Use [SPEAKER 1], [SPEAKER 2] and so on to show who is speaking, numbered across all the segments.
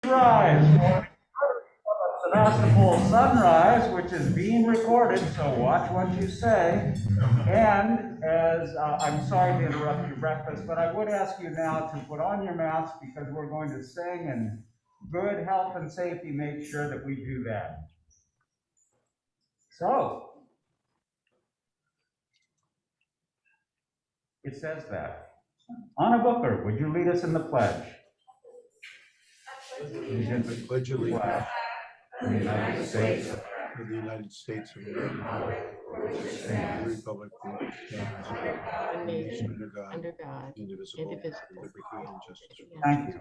[SPEAKER 1] rise for Sebastopol sunrise, which is being recorded, so watch what you say. And as I'm sorry to interrupt your breakfast, but I would ask you now to put on your masks because we're going to sing, and good health and safety make sure that we do that. So, it says that. Anna Booker, would you lead us in the pledge?
[SPEAKER 2] I pledge allegiance
[SPEAKER 1] to the United States
[SPEAKER 2] to the United States of America, and the republic for which it stands, one nation under God, indivisible, with liberty and justice for all.
[SPEAKER 1] Thank you.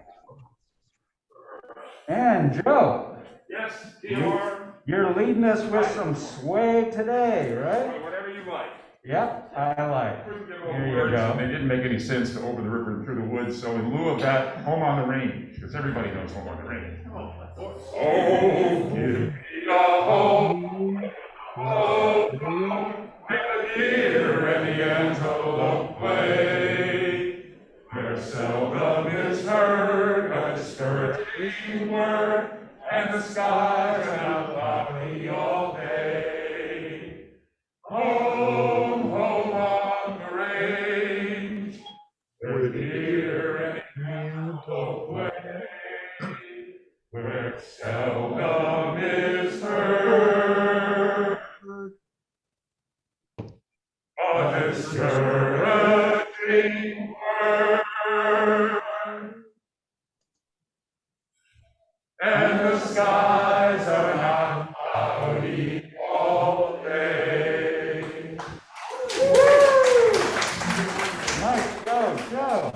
[SPEAKER 1] And Joe.
[SPEAKER 3] Yes, TR.
[SPEAKER 1] You're leading us with some sway today, right?
[SPEAKER 3] Whatever you like.
[SPEAKER 1] Yep, I like. Here you go.
[SPEAKER 3] They didn't make any sense to over the river and through the woods, so in lieu of that, Home on the Range, because everybody knows Home on the Range. Oh, give me a home, with the deer and the antelope play, where seldom is heard a discouraging word, and the skies are not cloudy all day. Home, home on the range, where the deer and the antelope play, where seldom is heard a discouraging word, and the skies are not cloudy all day.
[SPEAKER 1] Nice, Joe.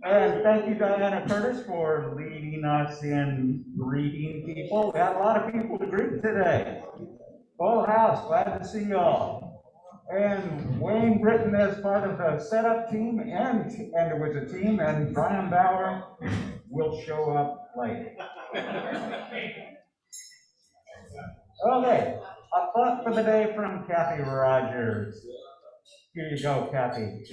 [SPEAKER 1] And thank you, Diana Curtis, for leading us in greeting people. We had a lot of people to greet today. Full house, glad to see y'all. And Wayne Britton as part of the setup team, and it was a team, and Brian Bauer will show up later. Okay, a thought for the day from Kathy Rogers. Here you go, Kathy.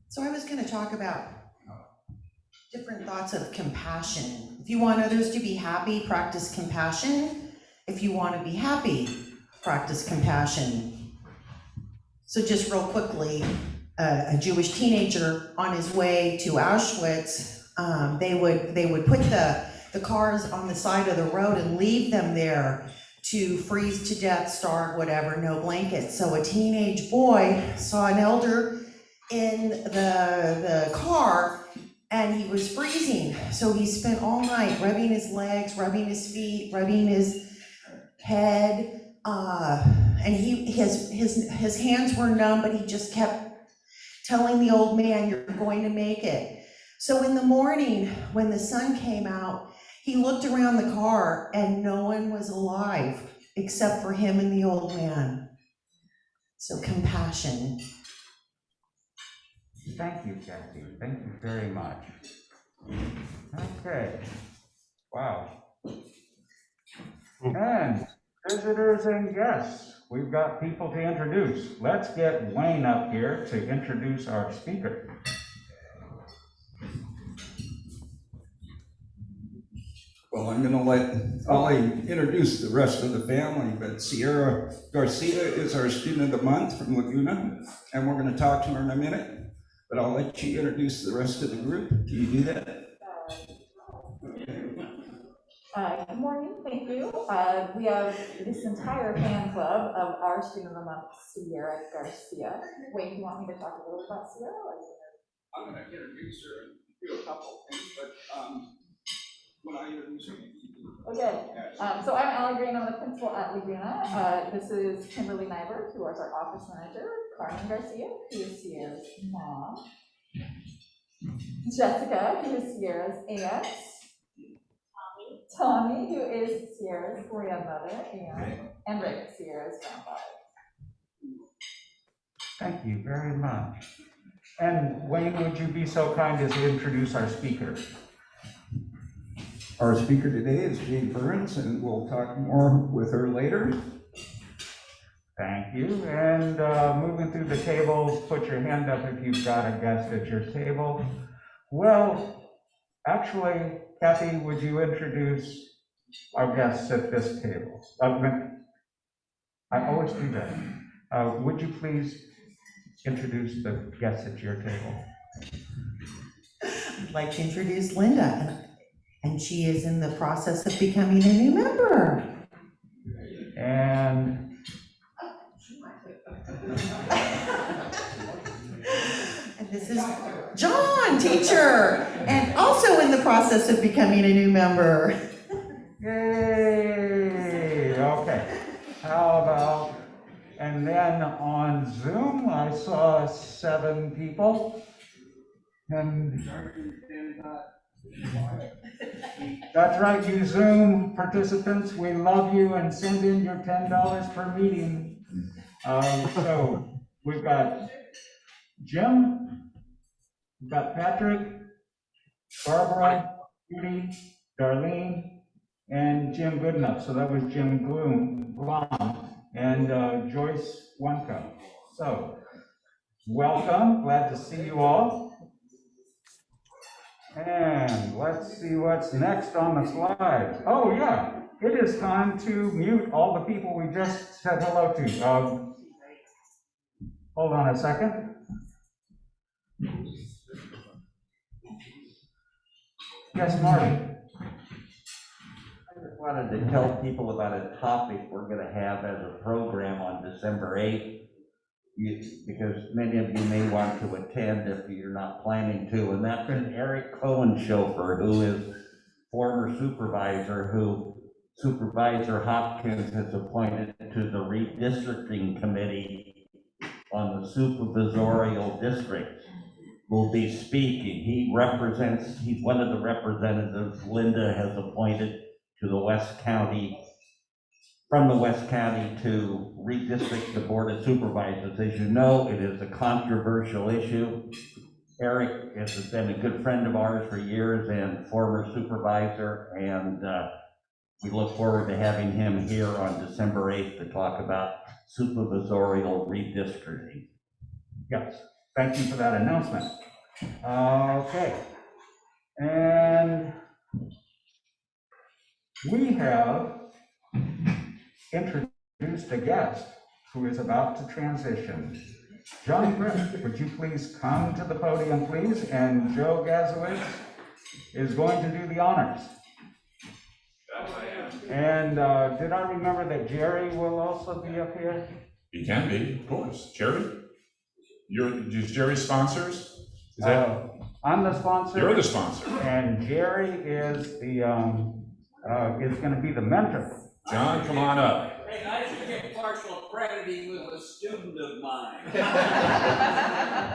[SPEAKER 4] So I was going to talk about different thoughts of compassion. If you want others to be happy, practice compassion. If you want to be happy, practice compassion. So just real quickly, a Jewish teenager on his way to Auschwitz, they would put the cars on the side of the road and leave them there to freeze to death, starve, whatever, no blankets. So a teenage boy saw an elder in the car, and he was freezing. So he spent all night rubbing his legs, rubbing his feet, rubbing his head, and his hands were numb, but he just kept telling the old man, "You're going to make it." So in the morning, when the sun came out, he looked around the car and no one was alive except for him and the old man. So compassion.
[SPEAKER 1] Thank you, Kathy. Thank you very much. Okay. Wow. And visitors and guests, we've got people to introduce. Let's get Wayne up here to introduce our speaker.
[SPEAKER 5] Well, I'm going to let Ollie introduce the rest of the family, but Sierra Garcia is our student of the month from Laguna, and we're going to talk to her in a minute. But I'll let you introduce the rest of the group. Can you do that?
[SPEAKER 6] Good morning, thank you. We have this entire fan club of our student of the month, Sierra Garcia. Wait, you want me to talk a little about Sierra?
[SPEAKER 5] I'm going to introduce her and do a couple things, but when I introduce her,
[SPEAKER 6] okay. So I'm Allie Green, I'm the principal at Laguna. This is Kimberly Nybert, who is our office manager. Carmen Garcia, who is Sierra's mom. Jessica, who is Sierra's aunt. Tommy, who is Sierra's grandmother, and Rick, Sierra's grandfather.
[SPEAKER 1] Thank you very much. And Wayne, would you be so kind as to introduce our speaker?
[SPEAKER 5] Our speaker today is Jane Burns, and we'll talk more with her later.
[SPEAKER 1] Thank you. And moving through the tables, put your hand up if you've got a guest at your table. Well, actually, Kathy, would you introduce our guests at this table? I always do that. Would you please introduce the guests at your table?
[SPEAKER 4] I'd like to introduce Linda, and she is in the process of becoming a new member.
[SPEAKER 1] And
[SPEAKER 4] And this is John, teacher, and also in the process of becoming a new member.
[SPEAKER 1] yay! Okay. How about, and then on Zoom, I saw 7 people. And that's right, you Zoom participants, we love you and send in your $10 per meeting. So we've got Jim, we've got Patrick, Barbara, Judy, Darlene, and Jim Goodenough. So that was Jim Blum, and Joyce Wonka. So welcome, glad to see you all. And let's see what's next on the slides. Oh yeah, it is time to mute all the people we just said hello to. Hold on a second. Yes, Marty.
[SPEAKER 7] I just wanted to tell people about a topic we're going to have as a program on December 8th, because many of you may want to attend if you're not planning to, and that's an Eric Cohen chauffeur, who is former supervisor, who Supervisor Hopkins has appointed to the redistricting committee on the supervisorial districts, will be speaking. He's one of the representatives Linda has appointed to the West County, from the West County, to redistrict the Board of Supervisors. As you know, it is a controversial issue. Eric has been a good friend of ours for years and former supervisor, and we look forward to having him here on December 8th to talk about supervisorial redistricting.
[SPEAKER 1] Yes, thank you for that announcement. Okay, and we have introduced a guest who is about to transition. John Griff, would you please come to the podium, please? And Joe Gazowitz is going to do the honors. And did I remember that Jerry will also be up here?
[SPEAKER 3] He can be, of course. Jerry? Is Jerry sponsors? Is that?
[SPEAKER 1] I'm the sponsor.
[SPEAKER 3] You're the sponsor.
[SPEAKER 1] And Jerry is the is going to be the mentor.
[SPEAKER 3] John, come on up.
[SPEAKER 8] Hey, I should get partial credit. He was a student of mine.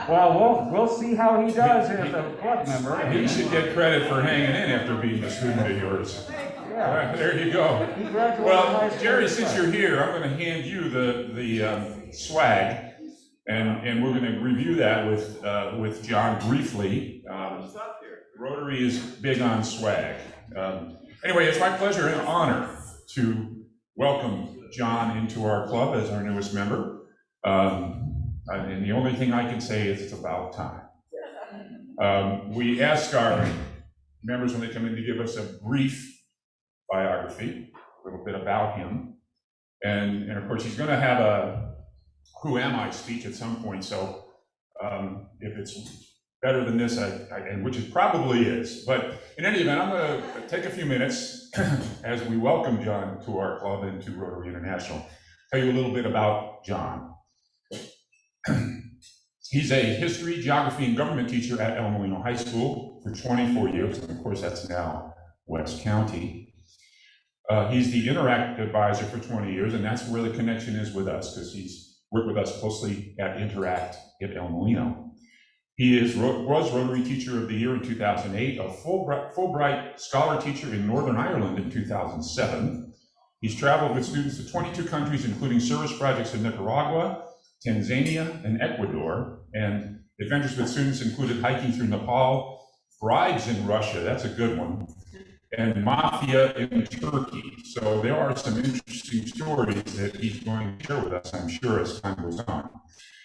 [SPEAKER 1] Well, we'll see how he does as a club member.
[SPEAKER 3] He should get credit for hanging in after being a student of yours.
[SPEAKER 1] Yeah.
[SPEAKER 3] All right, there you go.
[SPEAKER 1] He graduated high
[SPEAKER 3] Well,
[SPEAKER 1] school.
[SPEAKER 3] Jerry, since you're here, I'm going to hand you the swag, and we're going to review that with John briefly. Rotary is big on swag. Anyway, it's my pleasure and honor to welcome John into our club as our newest member. And the only thing I can say is it's about time. We ask our members when they come in to give us a brief biography, a little bit about him. And of course, he's going to have a "Who am I?" speech at some point. So if it's better than this, and which it probably is. But in any event, I'm going to take a few minutes as we welcome John to our club and to Rotary International. Tell you a little bit about John. He's a history, geography, and government teacher at El Molino High School for 24 years, and of course that's now West County. He's the Interact advisor for 20 years, and that's where the connection is with us, because he's worked with us closely at Interact at El Molino. He was Rotary Teacher of the Year in 2008, a Fulbright Scholar Teacher in Northern Ireland in 2007. He's traveled with students to 22 countries, including service projects in Nicaragua, Tanzania, and Ecuador, and adventures with students included hiking through Nepal, brides in Russia, that's a good one, and mafia in Turkey. So there are some interesting stories that he's going to share with us, I'm sure, as time goes on.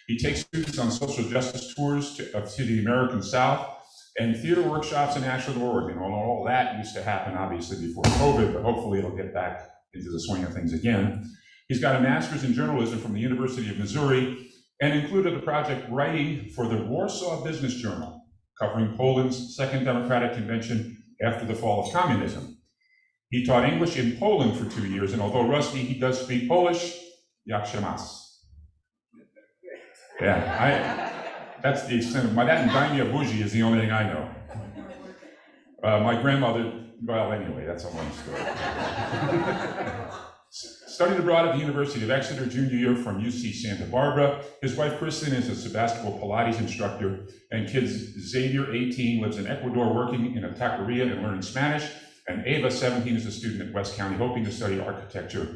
[SPEAKER 3] He takes students on social justice tours to the American South and theater workshops in Ashland, Oregon. All that used to happen, obviously, before COVID, but hopefully it'll get back into the swing of things again. He's got a master's in journalism from the University of Missouri and included a project writing for the Warsaw Business Journal, covering Poland's Second Democratic Convention after the fall of communism. He taught English in Poland for 2 years, and although rusty, he does speak Polish. Jak się masz? Yeah, that's the extent of my, that and Daimia Buzi is the only thing I know. My grandmother, well, anyway, that's a long story. Studied abroad at the University of Exeter, junior year from UC Santa Barbara. His wife, Kristen, is a Sebastopol Pilates instructor, and kids Xavier, 18, lives in Ecuador working in a taqueria and learning Spanish, and Ava, 17, is a student at West County, hoping to study architecture,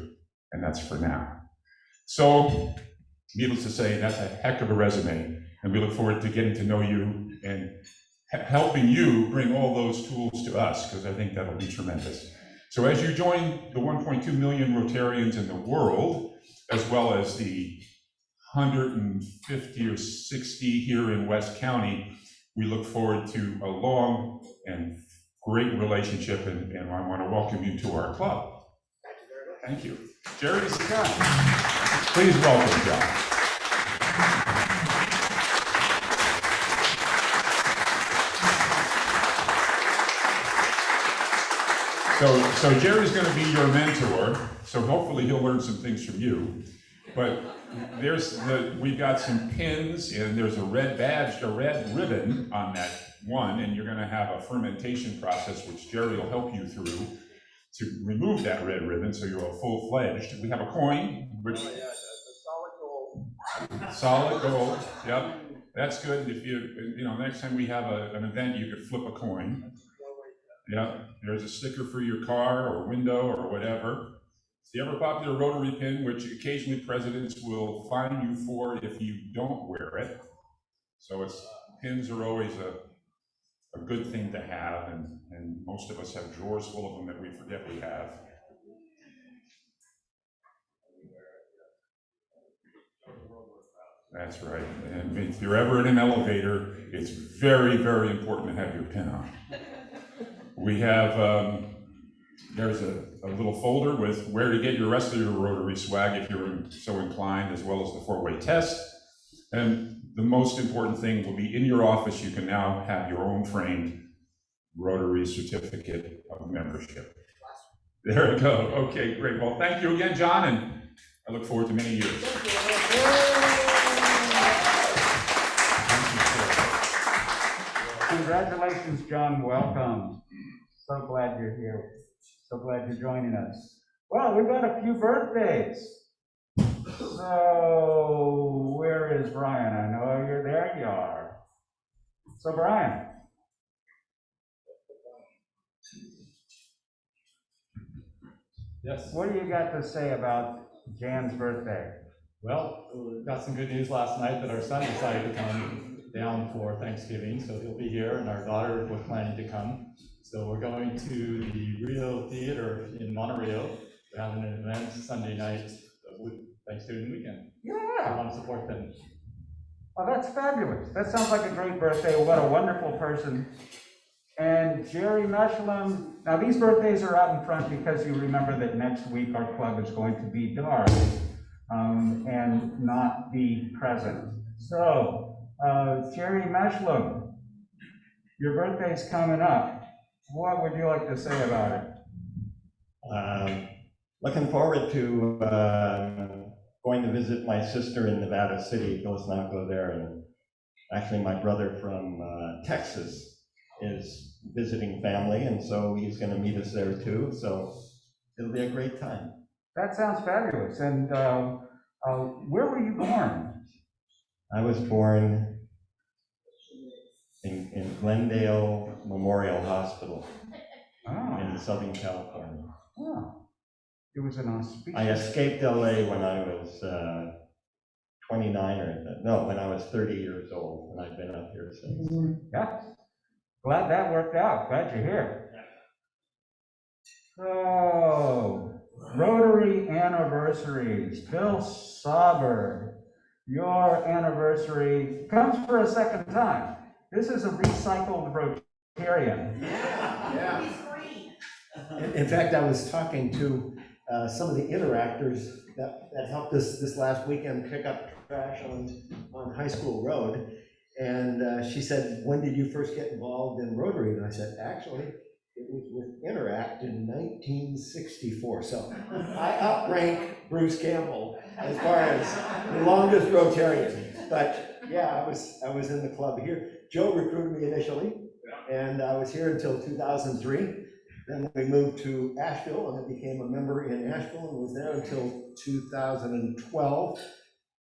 [SPEAKER 3] and that's for now. So, needless to say, that's a heck of a resume, and we look forward to getting to know you and helping you bring all those tools to us, because I think that'll be tremendous. So as you join the 1.2 million Rotarians in the world, as well as the 150 or 60 here in West County, we look forward to a long and great relationship, and I want to welcome you to our club. Thank you. Jerry's John. Please welcome John. So Jerry's going to be your mentor, so hopefully he'll learn some things from you. But we've got some pins, and there's a red badge, a red ribbon on that one, and you're going to have a fermentation process, which Jerry will help you through to remove that red ribbon, so you're a full-fledged. We have a coin, which solid gold. Yep, that's good. If you know, next time we have an event, you could flip a coin. Yeah, there's a sticker for your car or window or whatever. It's the ever popular Rotary pin, which occasionally presidents will fine you for if you don't wear it. So pins are always a good thing to have, and most of us have drawers full of them that we forget we have. That's right. And if you're ever in an elevator, it's very, very important to have your pin on. We have, there's a little folder with where to get your rest of your Rotary swag if you're so inclined, as well as the 4-way test. And the most important thing will be in your office, you can now have your own framed Rotary certificate of membership. There we go. Okay, great. Well, thank you again, John, and I look forward to many years.
[SPEAKER 1] Congratulations, John. Welcome. So glad you're here. So glad you're joining us. Well, we've got a few birthdays. So, where is Brian? I know you're there. You are. So, Brian.
[SPEAKER 9] Yes.
[SPEAKER 1] What do you got to say about Jan's birthday?
[SPEAKER 9] Well, we got some good news last night that our son decided to come down for Thanksgiving, so he'll be here, and our daughter was planning to come. So we're going to the Rio Theater in Montreal. We're having an event Sunday night with Thanksgiving weekend.
[SPEAKER 1] Yeah.
[SPEAKER 9] I want to support them.
[SPEAKER 1] Oh, that's fabulous. That sounds like a great birthday. What a wonderful person. And Jerry Meshlem, now these birthdays are out in front because you remember that next week our club is going to be dark and not be present. So, Jerry Meshlem, your birthday's coming up. What would you like to say about it?
[SPEAKER 10] Looking forward to going to visit my sister in Nevada City. Let's not go there. And actually, my brother from Texas is visiting family, and so he's going to meet us there too. So it'll be a great time.
[SPEAKER 1] That sounds fabulous. And where were you born?
[SPEAKER 10] I was born in Glendale Memorial Hospital in Southern California.
[SPEAKER 1] Oh. It was an auspicious.
[SPEAKER 10] I escaped LA when I was 29 when I was 30 years old, and I've been up here since.
[SPEAKER 1] Yeah. Glad that worked out. Glad you're here. So, Rotary anniversaries. Bill Sauber, your anniversary comes for a second time. This is a recycled Rotarian.
[SPEAKER 11] Yeah. In fact, I was talking to some of the interactors that helped us this last weekend pick up trash on High School Road. And she said, when did you first get involved in Rotary? And I said, actually, it was with Interact in 1964. So I outrank Bruce Campbell as far as the longest Rotarian. But yeah, I was in the club here. Joe recruited me initially, and I was here until 2003. Then we moved to Asheville, and I became a member in Asheville and was there until 2012.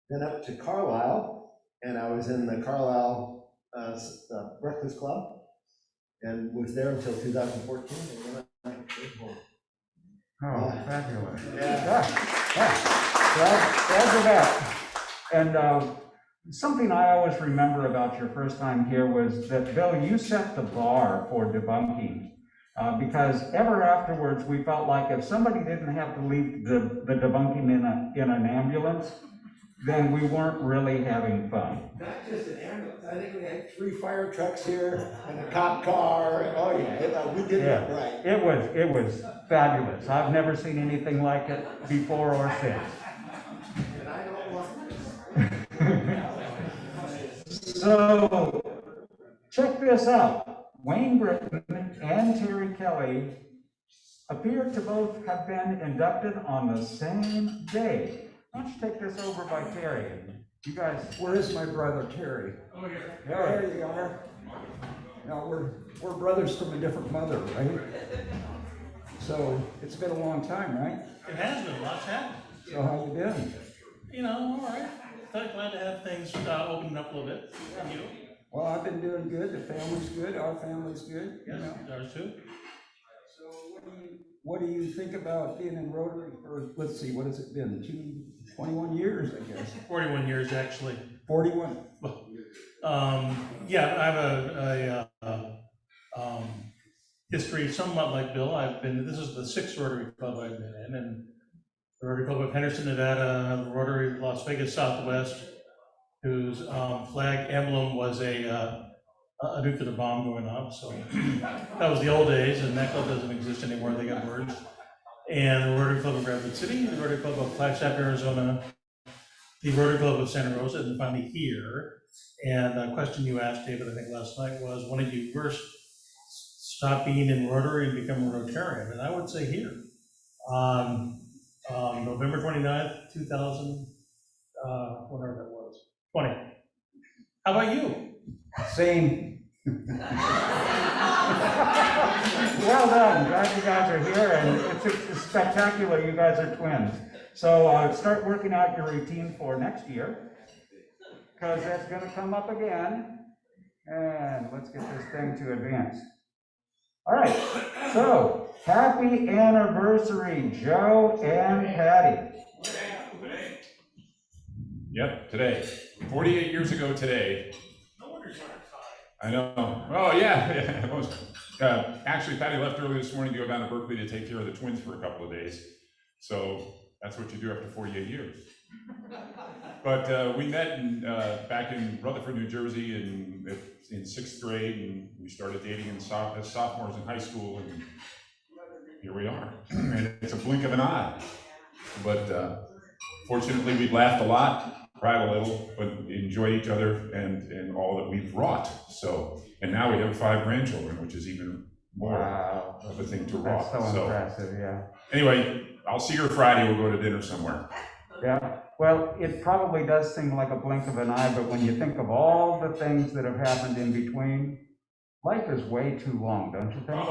[SPEAKER 11] Then up to Carlisle, and I was in the Carlisle Breakfast Club, and was there until 2014. And then I came home.
[SPEAKER 1] Oh, fabulous.
[SPEAKER 11] Yeah.
[SPEAKER 1] Glad for that. And something I always remember about your first time here was that, Bill, you set the bar for debunking. Because ever afterwards, we felt like if somebody didn't have to leave the debunking in an ambulance, then we weren't really having fun.
[SPEAKER 11] Not just an ambulance, I think we had 3 fire trucks here and a cop car, and oh yeah, we did it right.
[SPEAKER 1] It was fabulous. I've never seen anything like it before or since.
[SPEAKER 11] And I don't want
[SPEAKER 1] So, check this out. Wayne Britton and Terry Kelly appear to both have been inducted on the same day. Why don't you take this over by Terry? You guys.
[SPEAKER 5] Where is my brother Terry?
[SPEAKER 1] Oh, here.
[SPEAKER 5] There you are. Now we're brothers from a different mother, right? So it's been a long time, right?
[SPEAKER 12] It has been, lots happened.
[SPEAKER 5] So how you been?
[SPEAKER 12] You know, all right. Glad to have things opened up a little bit. And you?
[SPEAKER 5] Well, I've been doing good. The family's good. Our family's good.
[SPEAKER 12] Yes,
[SPEAKER 5] You know.
[SPEAKER 12] ours too.
[SPEAKER 5] So what do you think about being in Rotary for, let's see, what has it been? 21 years, I guess.
[SPEAKER 12] 41 years, actually.
[SPEAKER 5] 41.
[SPEAKER 12] Yeah, I have a history somewhat like Bill. This is the 6th Rotary Club I've been in, and the Rotary Club of Henderson, Nevada, the Rotary Las Vegas Southwest, whose flag emblem was a nuclear bomb going off. So that was the old days, and that club doesn't exist anymore. They got merged. And the Rotary Club of Rapid City, the Rotary Club of Flagstaff, Arizona, the Rotary Club of Santa Rosa, and finally here. And the question you asked, David, I think last night was, when did you first stop being in Rotary and become a Rotarian? And I would say here. November 29th, 2000, whatever that was, 20. How about you?
[SPEAKER 1] Same. Well done. Glad you guys are here, and it's spectacular. You guys are twins. So start working out your routine for next year, because that's going to come up again. And let's get this thing to advance. All right. So happy anniversary, Joe and Patty.
[SPEAKER 3] Yep, today. 48 years ago today. I know. Oh, yeah. Actually, Patty left early this morning to go down to Berkeley to take care of the twins for a couple of days. So that's what you do after 48 years. But we met back in Rutherford, New Jersey in 6th grade, and we started dating as sophomores in high school, and here we are. And it's a blink of an eye. But fortunately, we've laughed a lot, cried a little, but enjoyed each other and all that we've wrought. So, and now we have 5 grandchildren, which is even more of a thing to wrought.
[SPEAKER 1] That's so impressive, yeah.
[SPEAKER 3] Anyway, I'll see her Friday. We'll go to dinner somewhere.
[SPEAKER 1] Yeah, well, it probably does seem like a blink of an eye, but when you think of all the things that have happened in between, life is way too long, don't you think?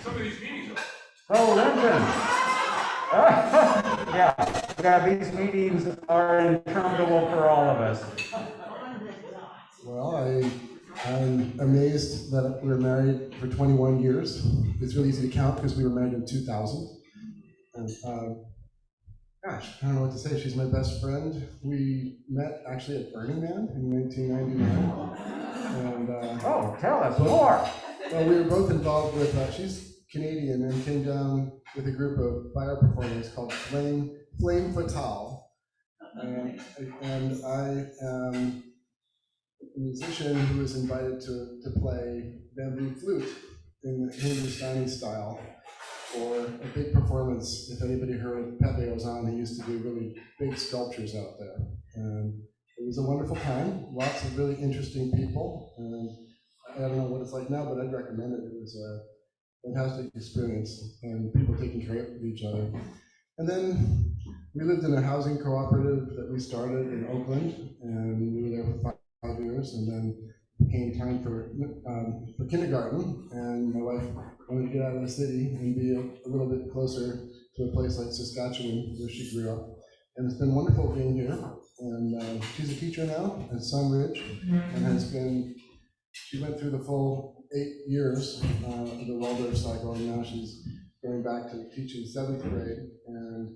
[SPEAKER 3] Some of these meetings are...
[SPEAKER 1] Oh, Lincoln! Yeah, these meetings are interminable for all of us.
[SPEAKER 13] Well, I'm amazed that we were married for 21 years. It's really easy to count because we were married in 2000. And gosh, I don't know what to say. She's my best friend. We met actually at Burning Man in 1999. And
[SPEAKER 1] oh, tell us more.
[SPEAKER 13] Well, we were both involved with, she's Canadian and came down with a group of fire performers called Flame Fatale. And I am a musician who was invited to play bamboo flute in the Hindustani style for a big performance. If anybody heard Pepe Ozan, he used to do really big sculptures out there. And it was a wonderful time, lots of really interesting people. And I don't know what it's like now, but I'd recommend it. It was a fantastic experience and people taking care of each other. And then we lived in a housing cooperative that we started in Oakland, and we were there for 5 years, and then came time for kindergarten, and my wife wanted to get out of the city and be a little bit closer to a place like Saskatchewan, where she grew up. And it's been wonderful being here. And she's a teacher now at Sunridge, and has been, she went through the full 8 years of the Waldorf cycle, and now she's going back to teaching 7th grade. And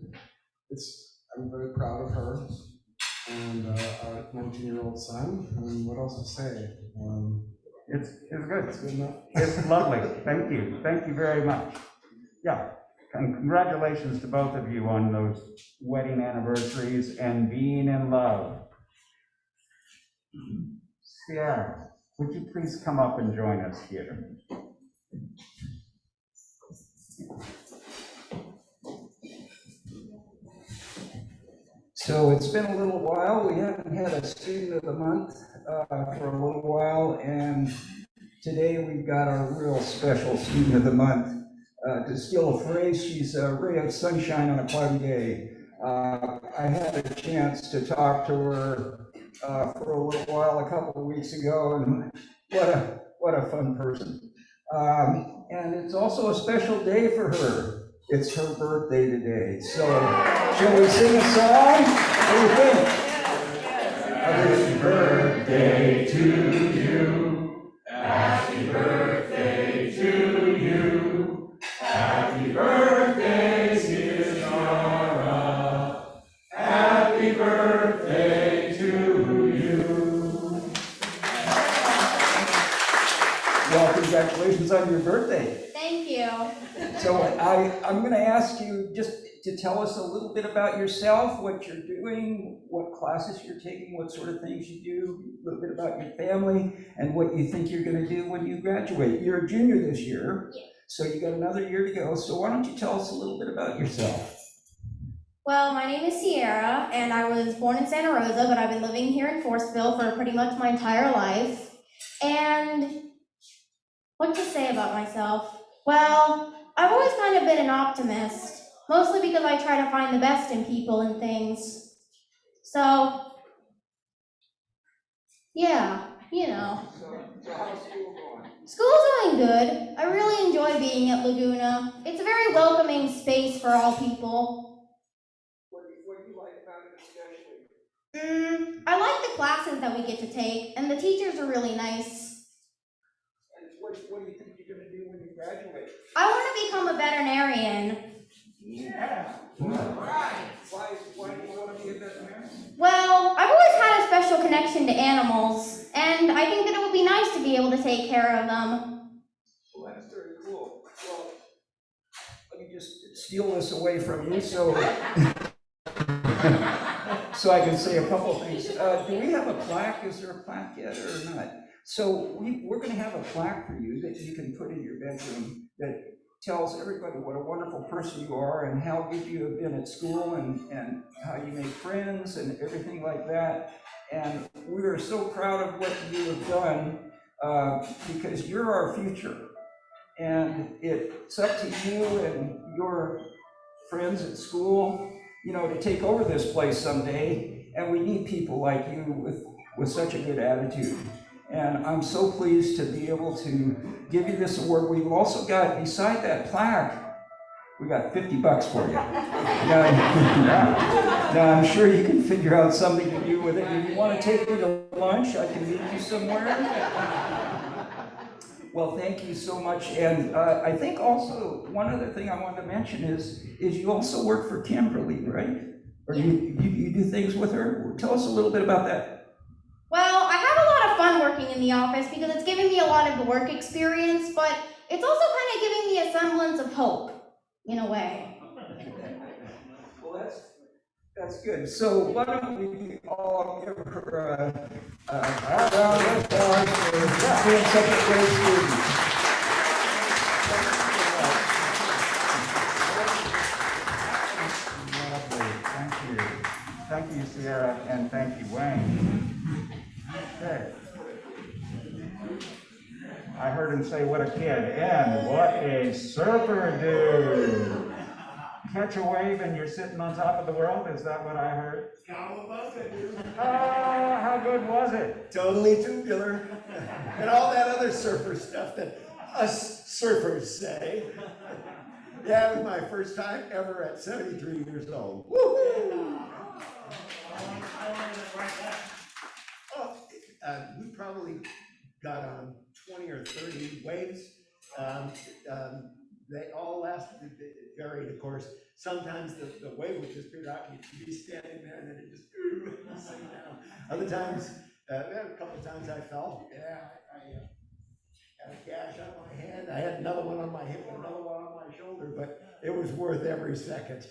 [SPEAKER 13] I'm very proud of her and our 19-year-old son. And what else to say?
[SPEAKER 1] It's good.
[SPEAKER 13] It's good enough.
[SPEAKER 1] It's lovely. Thank you. Thank you very much. Yeah. And congratulations to both of you on those wedding anniversaries and being in love. Sierra, would you please come up and join us here?
[SPEAKER 5] So it's been a little while. We haven't had a student of the month for a little while, and today we've got our real special student of the month. To steal a phrase, she's a ray of sunshine on a cloudy day. I had a chance to talk to her for a little while a couple of weeks ago, and what a fun person. And it's also a special day for her. It's her birthday today. So shall we sing a song? What do you think? Happy birthday to you. Happy birthday to you. Happy birthday, dear Nora. Happy birthday to you. Well, congratulations on your birthday.
[SPEAKER 14] Thank you.
[SPEAKER 5] So I'm going to ask you just to tell us a little bit about yourself, what you're doing, what classes you're taking, what sort of things you do, a little bit about your family, and what you think you're going to do when you graduate. You're a junior this year, so you got another year to go. So why don't you tell us a little bit about yourself?
[SPEAKER 14] Well, my name is Sierra, and I was born in Santa Rosa, but I've been living here in Forestville for pretty much my entire life. And what to say about myself? Well, I've always kind of been an optimist, mostly because I try to find the best in people and things. So, yeah, you know.
[SPEAKER 5] So how's school going?
[SPEAKER 14] School's going good. I really enjoy being at Laguna. It's a very welcoming space for all people.
[SPEAKER 5] What do you like about it especially?
[SPEAKER 14] I like the classes that we get to take, and the teachers are really nice.
[SPEAKER 5] And what do you think you're going to do when you graduate?
[SPEAKER 14] I want to become a veterinarian.
[SPEAKER 5] Yeah. All right. Why do you want to be a veterinarian?
[SPEAKER 14] Well, I've always had a special connection to animals, and I think that it would be nice to be able to take care of them.
[SPEAKER 5] Well, that's very cool. Well, let me just steal this away from you so so I can say a couple of things. Do we have a plaque? Is there a plaque yet or not? So we're going to have a plaque for you that you can put in your bedroom that tells everybody what a wonderful person you are and how good you have been at school and how you make friends and everything like that. And we are so proud of what you have done because you're our future. And it's up to you and your friends at school, you know, to take over this place someday. And we need people like you with such a good attitude. And I'm so pleased to be able to give you this award. We've also got, beside that plaque, we got $50 for you. Now, I'm sure you can figure out something to do with it. If you want to take me to lunch, I can meet you somewhere. Well, thank you so much. And I think also one other thing I wanted to mention is you also work for Kimberly, right? Or you do things with her? Tell us a little bit about that.
[SPEAKER 14] Well, I have a lot of fun working in the office because it's giving me a lot of work experience, but it's also kind of giving me a semblance of hope, in a way.
[SPEAKER 5] Well, that's good. So why don't we all give her a round of applause for being such a great student.
[SPEAKER 1] Lovely, thank you. Thank you, Sierra, and thank you, Wayne. Okay. I heard him say, what a kid, and what a surfer dude. Catch a wave and you're sitting on top of the world, is that what I heard? How good was it?
[SPEAKER 11] Totally tubular. And all that other surfer stuff that us surfers say. Yeah, it was my first time ever at 73 years old. Woo-hoo! We probably got on 20 or 30 waves. They all lasted, it varied, of course. Sometimes the wave would just be out, you'd be standing there and then it just sink down. Other times, a couple of times I fell. Yeah, I had a gash on my hand. I had another one on my hip and another one on my shoulder, but it was worth every second.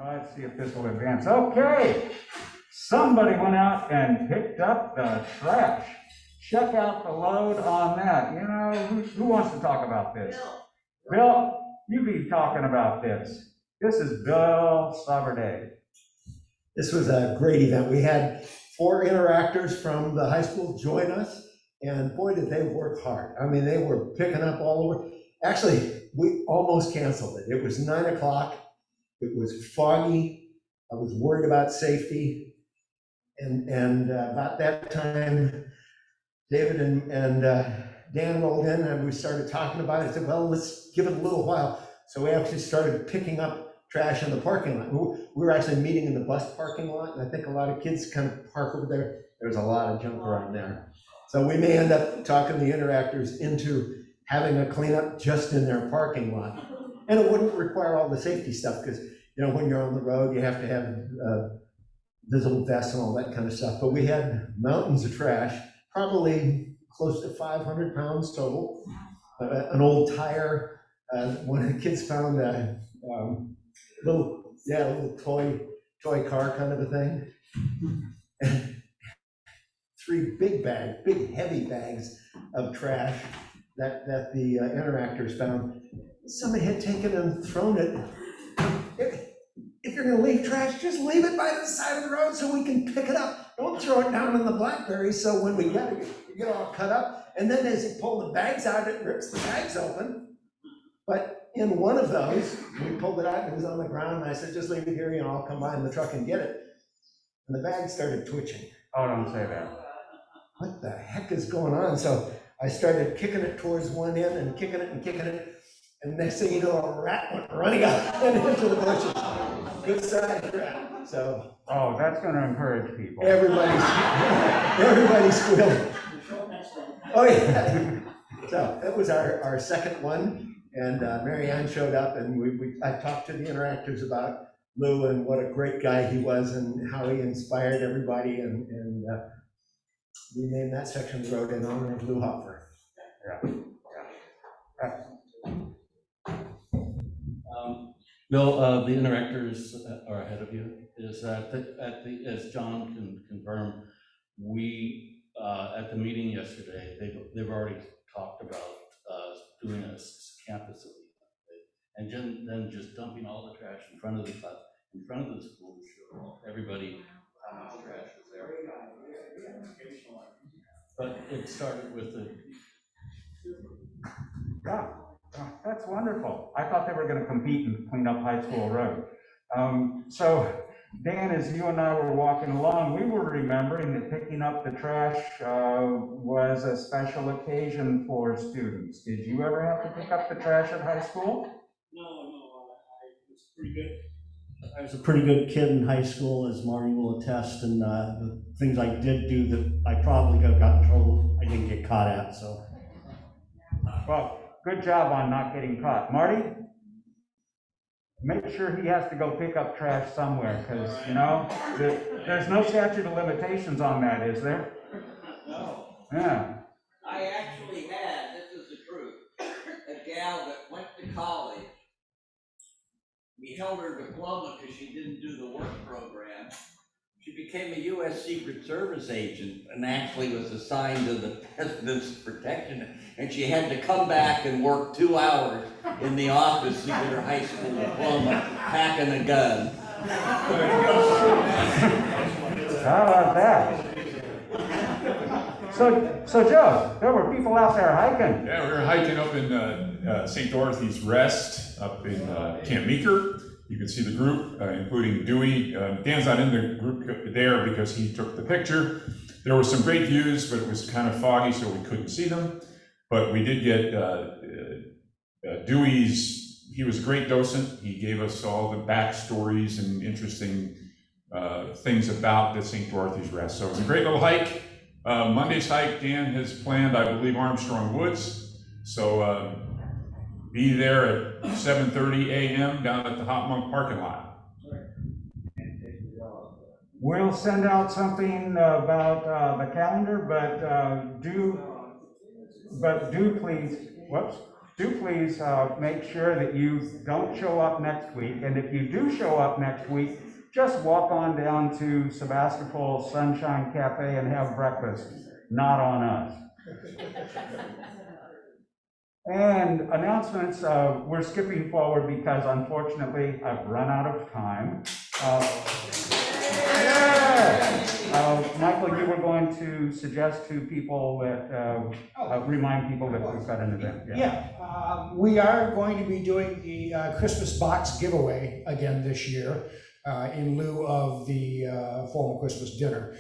[SPEAKER 1] Let's see if this will advance. Okay, somebody went out and picked up the trash. Check out the load on that. You know, who wants to talk about this? Bill, you be talking about this. This is Bill Saberday.
[SPEAKER 11] This was a great event. We had 4 interactors from the high school join us, and boy, did they work hard. I mean, they were picking up all over. Actually, we almost canceled it. It was 9 o'clock. It was foggy. I was worried about safety. And about that time, David and Dan rolled in and we started talking about it. I said, well, let's give it a little while. So we actually started picking up trash in the parking lot. We were actually meeting in the bus parking lot, and I think a lot of kids kind of park over there. There's a lot of junk around there. So we may end up talking the interactors into having a cleanup just in their parking lot. And it wouldn't require all the safety stuff because, you know, when you're on the road, you have to have visible vests and all that kind of stuff. But we had mountains of trash, probably close to 500 pounds total. An old tire. One of the kids found a little toy car kind of a thing. And 3 big heavy bags of trash that the interactors found. Somebody had taken and thrown it. If you're gonna leave trash, just leave it by the side of the road so we can pick it up. Don't throw it down in the blackberries so when we get it, you get all cut up. And then as you pull the bags out, it rips the bags open. But in one of those, we pulled it out and it was on the ground. And I said, just leave it here, you know, I'll come by in the truck and get it. And the bag started twitching.
[SPEAKER 1] Oh, don't say that.
[SPEAKER 11] What the heck is going on? So I started kicking it towards one end and kicking it and kicking it. And next thing you know, a rat went running out and into the bushes. Good sized rat. So.
[SPEAKER 1] Oh, that's going to encourage people.
[SPEAKER 11] Everybody squealed. Oh, yeah. So that was our second one. And Mary Ann showed up and I talked to the interactors about Lou and what a great guy he was and how he inspired everybody. And we named that section of the road in honor of Lou Hopper.
[SPEAKER 1] Yeah.
[SPEAKER 15] Bill, the interactors are ahead of you. Is that as John can confirm, we at the meeting yesterday, they've already talked about doing a campus event, and then just dumping all the trash in front of the school to show everybody how much trash is there. But it started with the.
[SPEAKER 1] Yeah. Oh, that's wonderful. I thought they were going to compete and clean up High School Road. So, Dan, as you and I were walking along, we were remembering that picking up the trash was a special occasion for students. Did you ever have to pick up the trash at high school?
[SPEAKER 16] No, I was pretty good. I was a pretty good kid in high school, as Marty will attest, and the things I did do that I probably got in trouble, I didn't get caught at, so.
[SPEAKER 1] Well, good job on not getting caught. Marty? Make sure he has to go pick up trash somewhere, because, you know, there's no statute of limitations on that, is there?
[SPEAKER 8] No.
[SPEAKER 1] Yeah.
[SPEAKER 8] I actually had, this is the truth, a gal that went to college. We held her diploma because she didn't do the work program. She became a U.S. Secret Service agent and actually was assigned to the President's Protection. And she had to come back and work 2 hours in the office to get her high school diploma, packing a gun.
[SPEAKER 1] How about that? So Joe, there were people out there hiking.
[SPEAKER 3] Yeah, we were hiking up in St. Dorothy's Rest up in Camp Meeker. You can see the group, including Dewey. Dan's not in the group there because he took the picture. There were some great views, but it was kind of foggy, so we couldn't see them. But we did get Dewey's, he was a great docent. He gave us all the backstories and interesting things about the St. Dorothy's Rest. So it was a great little hike. Monday's hike, Dan has planned, I believe, Armstrong Woods. So be there at 7:30 a.m. down at the Hot Monk parking lot.
[SPEAKER 1] We'll send out something about the calendar, but do please make sure that you don't show up next week. And if you do show up next week, just walk on down to Sebastopol Sunshine Cafe and have breakfast. Not on us. And announcements, we're skipping forward because unfortunately I've run out of time. Michael, you were going to suggest to people that, remind people that we've got an event.
[SPEAKER 17] We are going to be doing the Christmas box giveaway again this year in lieu of the formal Christmas dinner.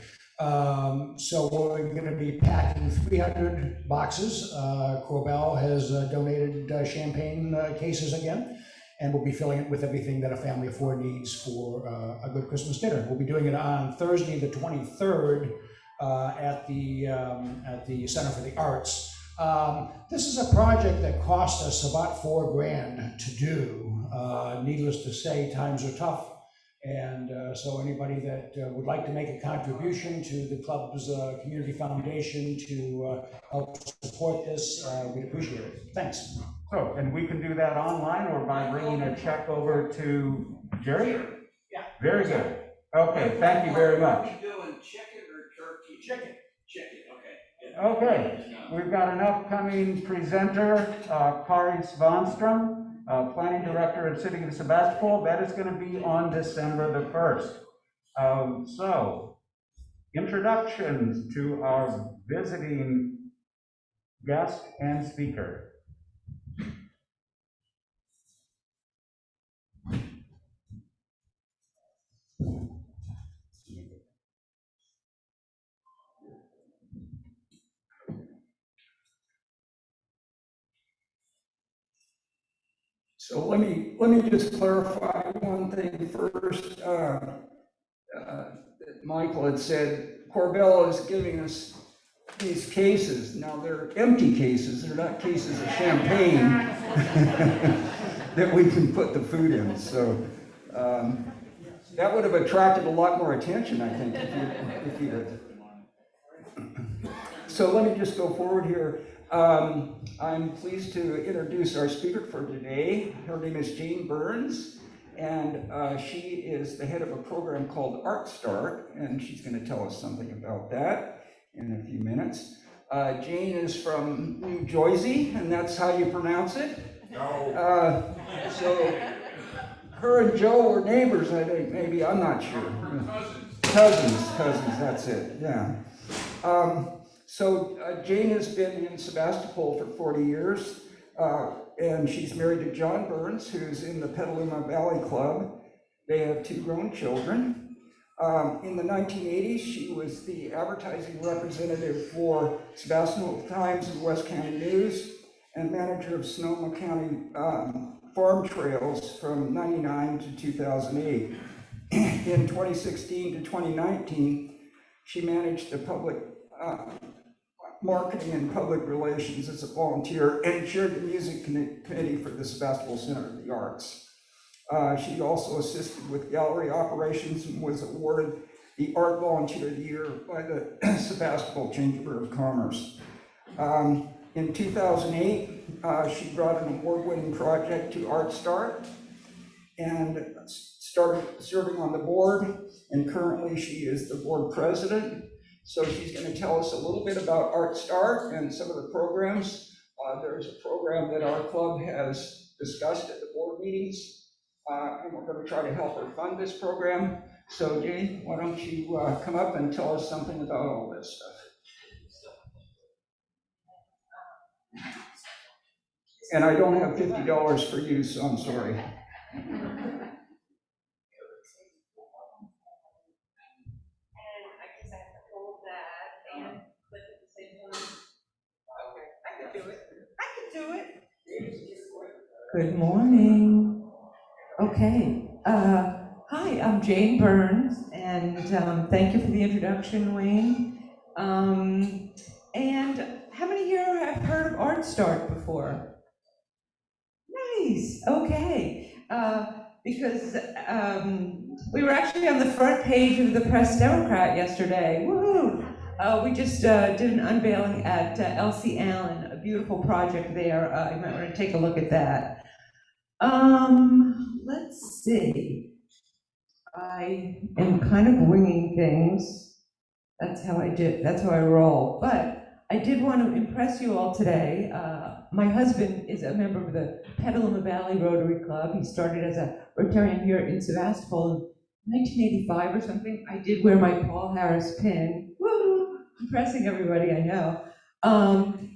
[SPEAKER 17] So we're going to be packing 300 boxes. Corbell has donated champagne cases again, and we'll be filling it with everything that a family of four needs for a good Christmas dinner. We'll be doing it on Thursday, the 23rd, at the Center for the Arts. This is a project that cost us about $4,000 to do. Needless to say, times are tough. And so anybody that would like to make a contribution to the club's community foundation to help support this, we'd appreciate it. Thanks.
[SPEAKER 1] So, and we can do that online or by bringing a check over to Jerry?
[SPEAKER 17] Yeah.
[SPEAKER 1] Very good. Okay, thank you very much.
[SPEAKER 8] Are we doing chicken or turkey?
[SPEAKER 17] Chicken.
[SPEAKER 8] Chicken, okay.
[SPEAKER 1] Okay, we've got an upcoming presenter, Kari Svanstrom. Planning Director of City of Sebastopol. That is going to be on December the 1st. So, introductions to our visiting guest and speaker.
[SPEAKER 5] So let me just clarify one thing first. Michael had said Corbell is giving us these cases. Now they're empty cases. They're not cases of champagne that we can put the food in. So that would have attracted a lot more attention, I think, if you had. So let me just go forward here. I'm pleased to introduce our speaker for today. Her name is Jane Burns, and she is the head of a program called Art Start, and she's going to tell us something about that in a few minutes. Jane is from New Jersey, and that's how you pronounce it? No. So her and Joe were neighbors, I think, maybe, I'm not sure. Cousins, that's it, yeah. So Jane has been in Sebastopol for 40 years, and she's married to John Burns, who's in the Petaluma Valley Club. They have 2 grown children. In the 1980s, she was the advertising representative for Sebastopol Times and West County News, and manager of Sonoma County Farm Trails from 99 to 2008. In 2016 to 2019, she managed the public marketing and public relations as a volunteer and chaired the music committee for the Sebastopol Center of the Arts. She also assisted with gallery operations and was awarded the Art Volunteer of the Year by the Sebastopol Chamber of Commerce. In 2008, she brought an award-winning project to Art Start and started serving on the board, and currently she is the board president. So she's going to tell us a little bit about Art Start and some of the programs. There's a program that our club has discussed at the board meetings, and we're going to try to help her fund this program. So Jane, why don't you come up and tell us something about all this stuff. And I don't have $50 for you, so I'm sorry.
[SPEAKER 18] Good morning. Okay. Hi, I'm Jane Burns, and thank you for the introduction, Wayne. And how many here have heard of Art Start before? Nice. Okay. Because we were actually on the front page of the Press Democrat yesterday. Woohoo! We just did an unveiling at Elsie Allen, a beautiful project there. You might want to take a look at that. Let's see. I am kind of winging things. That's how I roll. But I did want to impress you all today. My husband is a member of the Petaluma Valley Rotary Club. He started as a Rotarian here in Sebastopol in 1985 or something. I did wear my Paul Harris pin. Woo! Impressing everybody I know.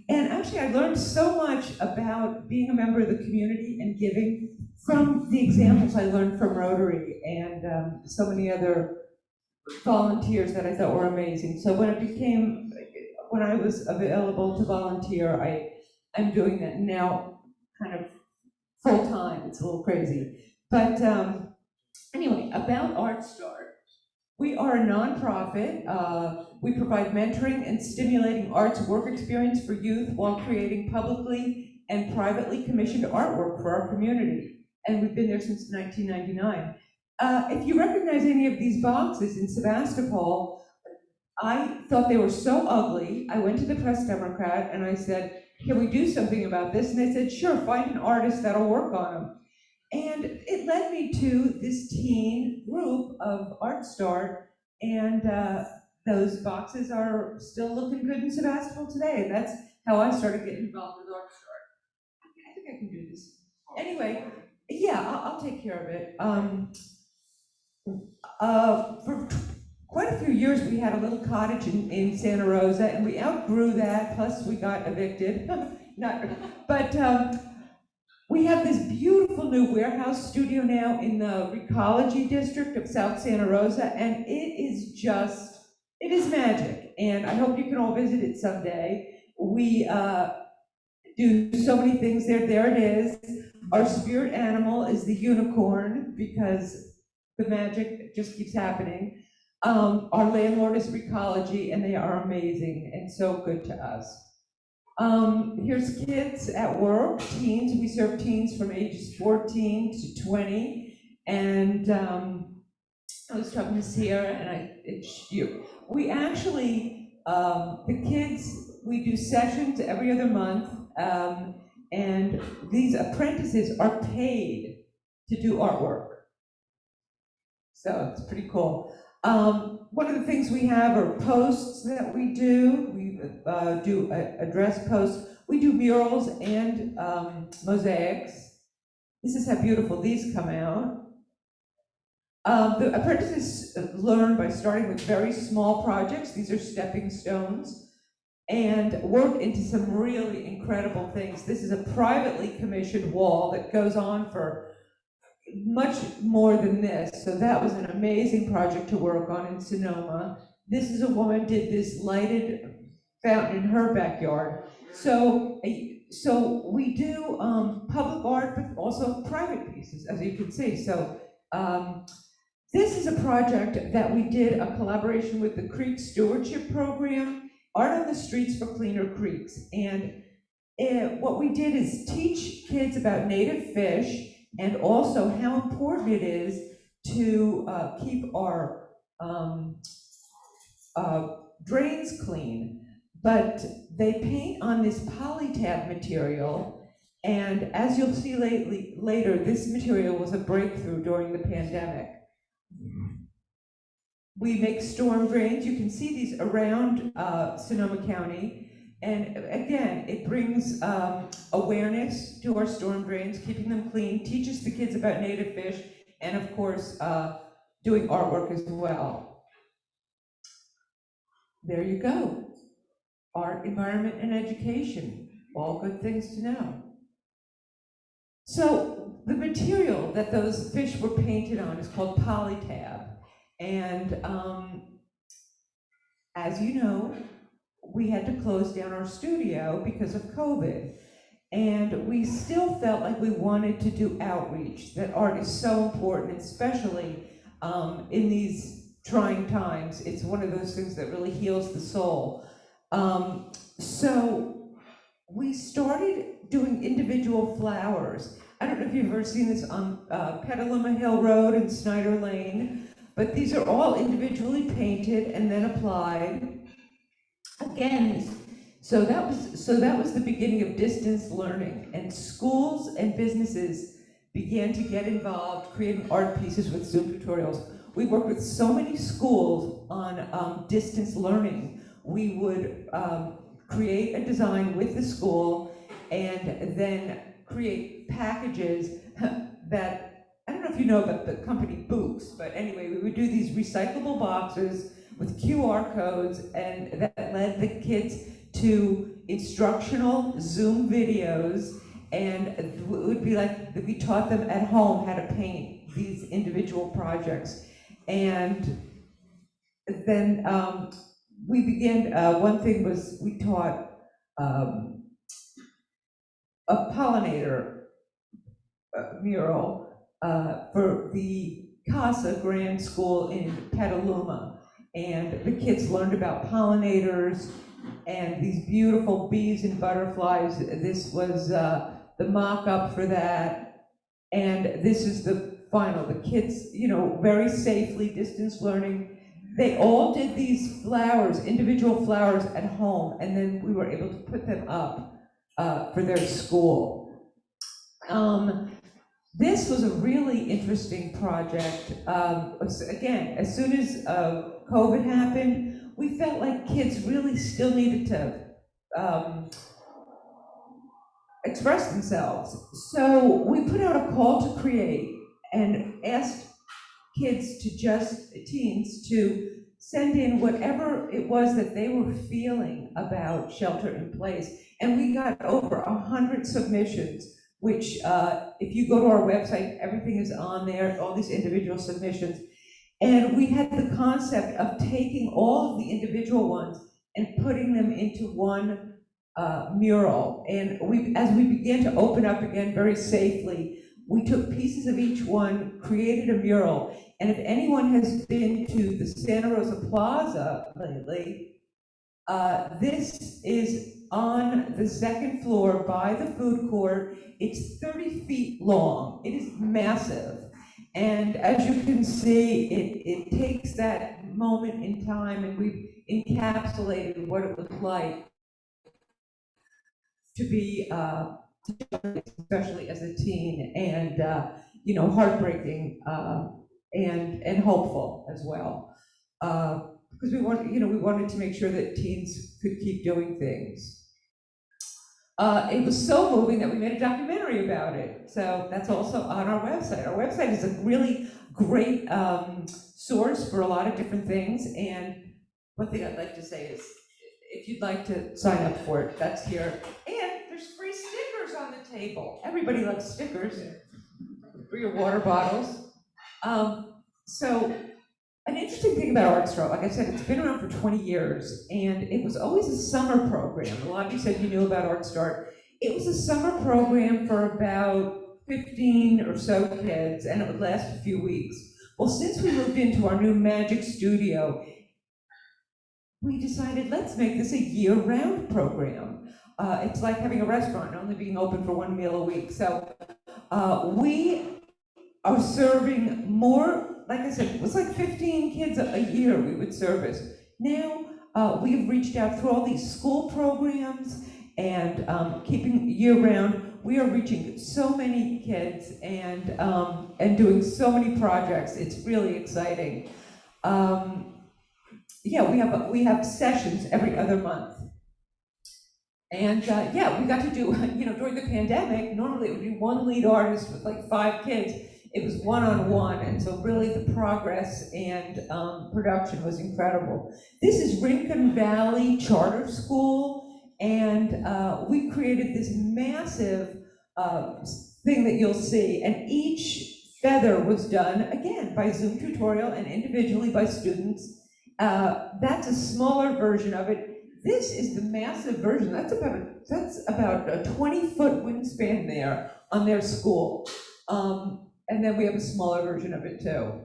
[SPEAKER 18] And actually, I learned so much about being a member of the community and giving from the examples I learned from Rotary and so many other volunteers that I thought were amazing. So when I was available to volunteer, I'm doing that now kind of full time. It's a little crazy. But anyway, about Art Start. We are a nonprofit. We provide mentoring and stimulating arts work experience for youth while creating publicly and privately commissioned artwork for our community. And we've been there since 1999. If you recognize any of these boxes in Sebastopol, I thought they were so ugly. I went to the Press Democrat and I said, can we do something about this? And they said, sure, find an artist that'll work on them. And it led me to this teen group of Art Start, and those boxes are still looking good in Sebastopol today. That's how I started getting involved with Art Start. I think I can do this. Anyway, yeah, I'll take care of it. For quite a few years, we had a little cottage in Santa Rosa, and we outgrew that, plus we got evicted. We have this beautiful new warehouse studio now in the Recology district of South Santa Rosa, and it is magic, and I hope you can all visit it someday. We do so many things there. There it is. Our spirit animal is the unicorn, because the magic just keeps happening. Our landlord is Recology, and they are amazing and so good to us. Here's kids at work, teens. We serve teens from ages 14 to 20. And I was talking to Sierra, and we actually, the kids, we do sessions every other month, and these apprentices are paid to do artwork. So it's pretty cool. One of the things we have are posts that we do. We do address posts. We do murals and mosaics. This is how beautiful these come out. The apprentices learn by starting with very small projects. These are stepping stones, and work into some really incredible things. This is a privately commissioned wall that goes on for much more than this. So that was an amazing project to work on in Sonoma. This is a woman did this lighted fountain in her backyard. So we do public art, but also private pieces, as you can see. So this is a project that we did a collaboration with the Creek Stewardship Program. Art on the Streets for Cleaner Creeks. And what we did is teach kids about native fish and also how important it is to keep our drains clean. But they paint on this polytab material, and as you'll see later, this material was a breakthrough during the pandemic. We make storm drains. You can see these around Sonoma County. And again, it brings awareness to our storm drains, keeping them clean, teaches the kids about native fish, and of course, doing artwork as well. There you go. Art, environment, and education, all good things to know. So the material that those fish were painted on is called polytab. And as you know, we had to close down our studio because of COVID. And we still felt like we wanted to do outreach, that art is so important, especially in these trying times. It's one of those things that really heals the soul. So we started doing individual flowers. I don't know if you've ever seen this on Petaluma Hill Road and Snyder Lane, but these are all individually painted and then applied. Again, so that was the beginning of distance learning, and schools and businesses began to get involved creating art pieces with Zoom tutorials. We worked with so many schools on distance learning. We would create a design with the school and then create packages that, I don't know if you know about the company Books, but anyway, we would do these recyclable boxes with QR codes, and that led the kids to instructional Zoom videos, and it would be like we taught them at home how to paint these individual projects. And then we began, one thing was we taught a pollinator mural for the Casa Grand School in Petaluma. And the kids learned about pollinators and these beautiful bees and butterflies. This was the mock-up for that. And this is the final. The kids, you know, very safely distance learning. They all did these flowers, individual flowers at home, and then we were able to put them up for their school. This was a really interesting project. Again, as soon as COVID happened, we felt like kids really still needed to express themselves. So we put out a call to create and asked teens to send in whatever it was that they were feeling about shelter in place. And we got over 100 submissions, which if you go to our website, everything is on there, all these individual submissions. And we had the concept of taking all of the individual ones and putting them into one mural. And as we began to open up again very safely, we took pieces of each one, created a mural. And if anyone has been to the Santa Rosa Plaza lately, this is on the second floor by the food court. It's 30 feet long. It is massive. And as you can see, it takes that moment in time, and we've encapsulated what it was like to be, especially as a teen, and you know, heartbreaking and hopeful as well, because we wanted to make sure that teens could keep doing things. It was so moving that we made a documentary about it. So that's also on our website. Our website is a really great source for a lot of different things. And one thing I'd like to say is, if you'd like to sign up for it, that's here. And there's free stickers on the table. Everybody loves stickers for your water bottles. So an interesting thing about Art Star, like I said, it's been around for 20 years, and it was always a summer program. A lot of you said you knew about Art Star. It was a summer program for about 15 or so kids, and it would last a few weeks. Well, since we moved into our new magic studio, we decided, let's make this a year-round program. It's like having a restaurant only being open for one meal a week. So we are serving more, like I said, it was like 15 kids a year we would service. Now we've reached out through all these school programs and keeping year-round. We are reaching so many kids and doing so many projects. It's really exciting. Yeah, we have sessions every other month. And yeah, we got to do, during the pandemic, normally it would be one lead artist with like 5 kids. It was one-on-one, and so really the progress and production was incredible. This is Rincon Valley Charter School, and we created this massive thing that you'll see, and each feather was done, again, by Zoom tutorial and individually by students. That's a smaller version of it. This is the massive version. That's about a 20-foot wingspan there on their school. And then we have a smaller version of it too.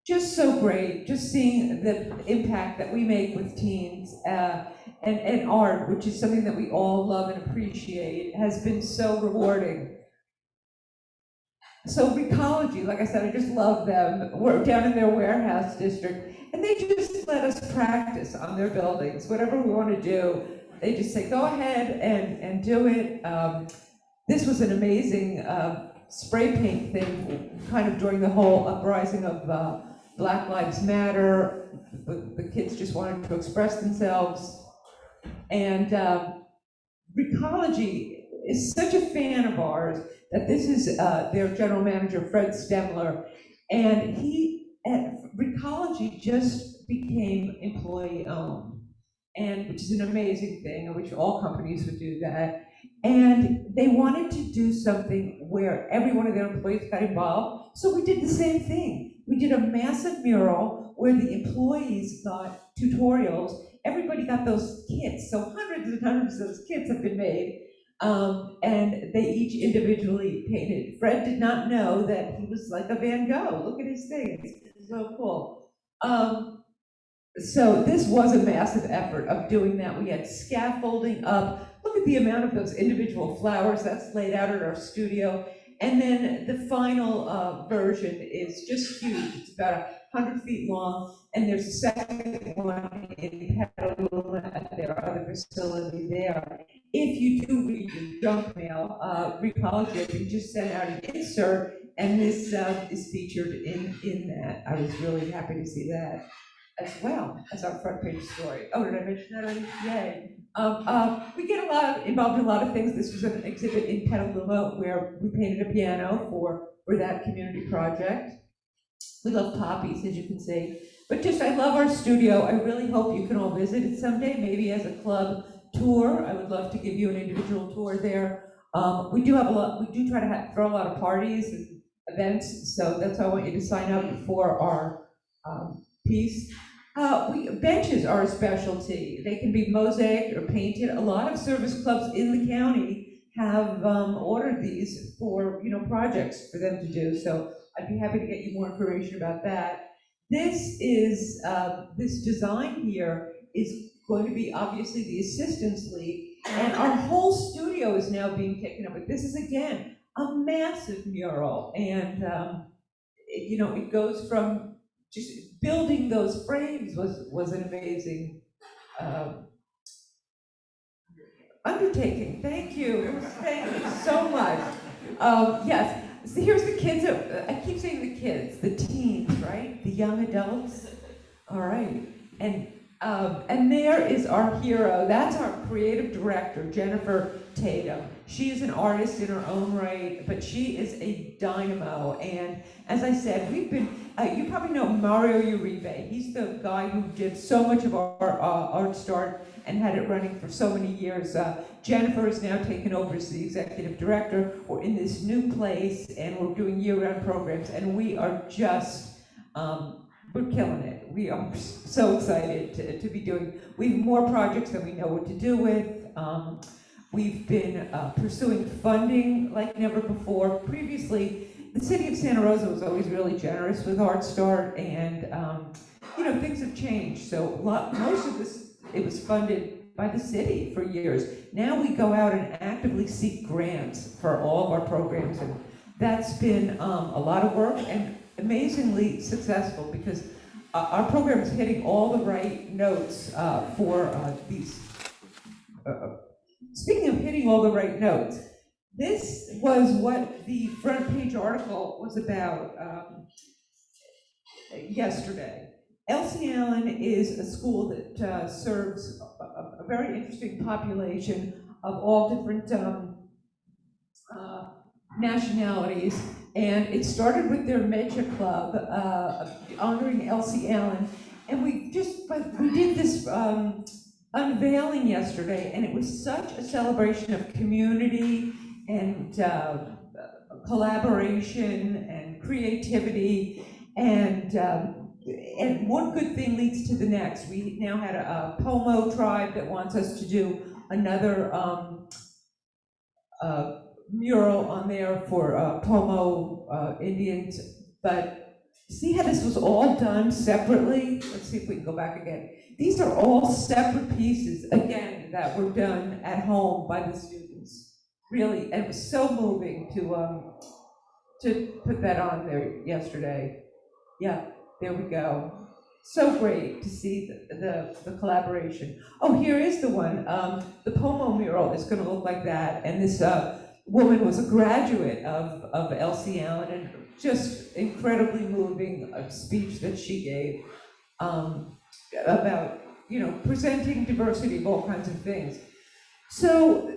[SPEAKER 18] Just so great, just seeing the impact that we make with teens and art, which is something that we all love and appreciate, has been so rewarding. So Recology, like I said, I just love them. We're down in their warehouse district, and they just let us practice on their buildings. Whatever we want to do, they just say, go ahead and do it. This was an amazing spray paint thing, kind of during the whole uprising of Black Lives Matter. The kids just wanted to express themselves. And Recology is such a fan of ours that this is their general manager, Fred Stemler, and Recology just became employee-owned, and which is an amazing thing. I wish all companies would do that. And they wanted to do something where every one of their employees got involved, so we did the same thing. We did a massive mural where the employees got tutorials. Everybody got those kits, so hundreds and hundreds of those kits have been made. And they each individually painted. Fred did not know that he was like a Van Gogh. Look at his thing, it's so cool. So this was a massive effort of doing that. We had scaffolding up. Look at the amount of those individual flowers that's laid out at our studio. And then the final version is just huge. It's about 100 feet long, and there's a second one in Petaluma at their other facility there. If you do read your junk mail, Recology, we just sent out an insert, and this is featured in that. I was really happy to see that as well as our front page story. Oh, did I mention that already? Yay. We get involved in a lot of things. This was an exhibit in Petaluma where we painted a piano for that community project. We love poppies, as you can see. But just, I love our studio. I really hope you can all visit it someday, maybe as a club tour. I would love to give you an individual tour there. We do try to throw a lot of parties and events, so that's why I want you to sign up for our piece. Benches are a specialty. They can be mosaic or painted. A lot of service clubs in the county have ordered these for projects for them to do. So I'd be happy to get you more information about that. This is this design here is going to be obviously the Assistance League, and our whole studio is now being taken up. But this is again a massive mural, and it goes from just building those frames was an amazing undertaking. Thank you. Thank you so much. Yes. So here's the kids. I keep saying the kids, the teens, right? The young adults. All right. And there is our hero. That's our creative director, Jennifer Tatum. She is an artist in her own right, but she is a dynamo. And as I said, we've been, you probably know Mario Uribe. He's the guy who did so much of our Art Start and had it running for so many years. Jennifer is now taken over as the executive director. We're in this new place and we're doing year-round programs, and we are just, we're killing it. We are so excited to be doing, we have more projects than we know what to do with. We've been pursuing funding like never before. Previously, the city of Santa Rosa was always really generous with Art Start, and things have changed. So most of this, it was funded by the city for years. Now we go out and actively seek grants for all of our programs, and that's been a lot of work and amazingly successful because our program is hitting all the right notes for these. Speaking of hitting all the right notes, this was what the front page article was about yesterday. Elsie Allen is a school that serves a very interesting population of all different nationalities, and it started with their Mecha Club honoring Elsie Allen, and we did this unveiling yesterday, and it was such a celebration of community and collaboration and creativity, and one good thing leads to the next. We now had a Pomo tribe that wants us to do another mural on there for Pomo Indians, but see how this was all done separately? Let's see if we can go back again. These are all separate pieces, again, that were done at home by the students. Really, and it was so moving to put that on there yesterday. Yeah, there we go. So great to see the collaboration. Oh, here is the one. The Pomo mural is going to look like that, and this woman was a graduate of Elsie Allen, and just incredibly moving speech that she gave about presenting diversity of all kinds of things. So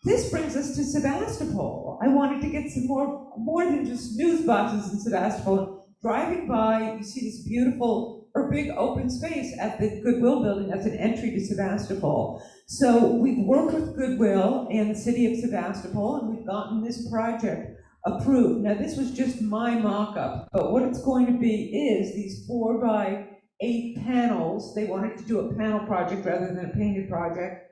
[SPEAKER 18] this brings us to Sebastopol. I wanted to get some more than just news boxes in Sebastopol. Driving by, you see this beautiful or big open space at the Goodwill building. That's an entry to Sebastopol. So we've worked with Goodwill and the city of Sebastopol, and we've gotten this project approved. Now this was just my mock-up, but what it's going to be is these 4x8 panels. They wanted to do a panel project rather than a painted project.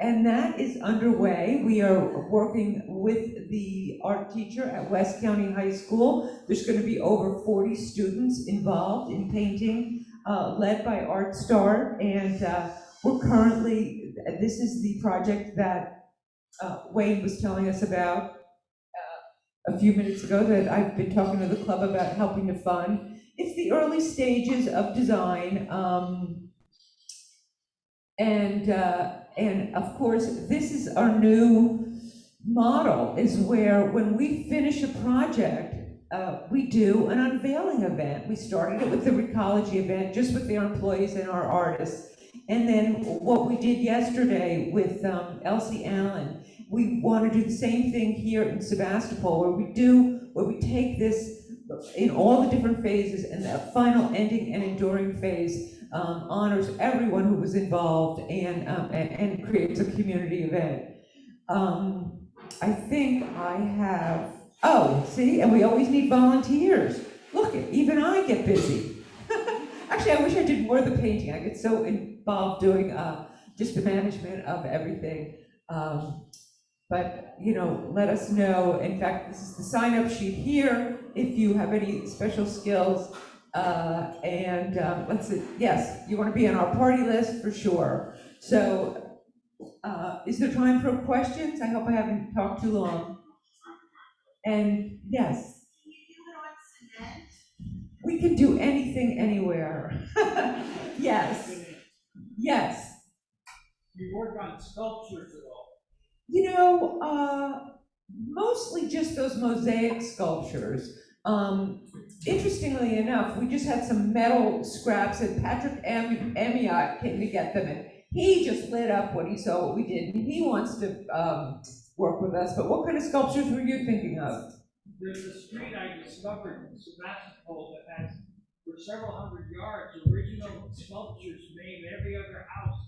[SPEAKER 18] And that is underway. We are working with the art teacher at West County High School. There's going to be over 40 students involved in painting, led by Art Star, and we're currently, this is the project that Wayne was telling us about a few minutes ago that I've been talking to the club about helping to fund. It's the early stages of design, and of course, this is our new model, is where when we finish a project, we do an unveiling event. We started it with the Recology event, just with their employees and our artists. And then what we did yesterday with Elsie Allen, we want to do the same thing here in Sebastopol, where we take this in all the different phases, and the final ending and enduring phase honors everyone who was involved and creates a community event. I think I have, see, and we always need volunteers. Look, even I get busy. Actually, I wish I did more of the painting. I get so involved doing just the management of everything. But, let us know. In fact, this is the sign-up sheet here if you have any special skills. Let's see, yes, you want to be on our party list for sure. So, is there time for questions? I hope I haven't talked too long. And yes. We can do anything, anywhere. Yes. Yes.
[SPEAKER 19] You work on sculptures at all?
[SPEAKER 18] Mostly just those mosaic sculptures. Interestingly enough, we just had some metal scraps, and Patrick Amiot came to get them, and he just lit up when he saw what we did, and he wants to work with us. But what kind of sculptures were you thinking of?
[SPEAKER 19] There's a street I discovered in Sebastopol that has, for several hundred yards, original sculptures made in every other house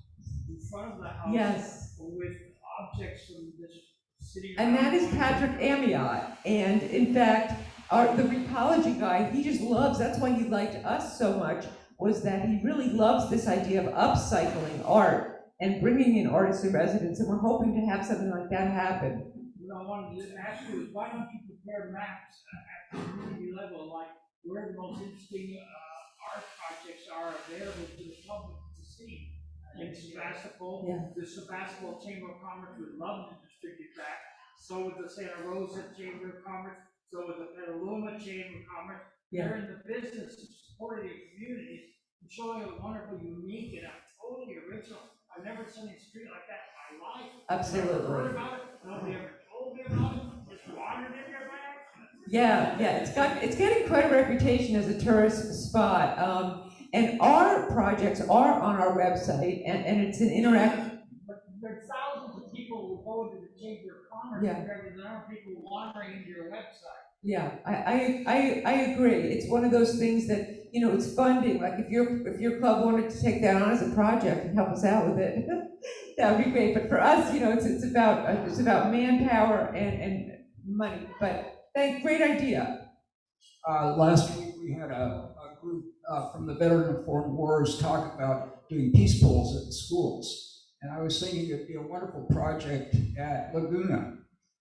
[SPEAKER 19] in front of the house.
[SPEAKER 18] Yes.
[SPEAKER 19] With objects from this city.
[SPEAKER 18] And that is Patrick Amiot. And in fact, the Recology guy, he just loves, that's why he liked us so much, was that he really loves this idea of upcycling art and bringing in artists in residence. And we're hoping to have something like that happen.
[SPEAKER 19] What I wanted to ask you is, why don't you prepare maps at the community level, like where the most interesting art projects are available to the public to see. In Sebastopol, the Sebastopol Chamber of Commerce would love to distribute that. So would the Santa Rosa Chamber of Commerce, so would the Petaluma Chamber of Commerce. They're in the business of supporting your communities and showing a wonderful, unique, and totally original. I've never seen a street like that in my life.
[SPEAKER 18] Absolutely.
[SPEAKER 19] Never heard about it, nobody ever told me about it, just wandered in your bag.
[SPEAKER 18] It's getting quite a reputation as a tourist spot. And our projects are on our website, and it's an interactive.
[SPEAKER 19] But there's thousands of people who go to the Chamber of Commerce, and there aren't people wandering into your website.
[SPEAKER 18] Yeah, I agree. It's one of those things that, you know, it's funding. Like if your club wanted to take that on as a project and help us out with it, that would be great. But for us, you know, it's about manpower and money. But great idea.
[SPEAKER 5] Last week we had a group from the Veteran of Foreign Wars talk about doing peace polls at the schools. And I was thinking it'd be a wonderful project at Laguna.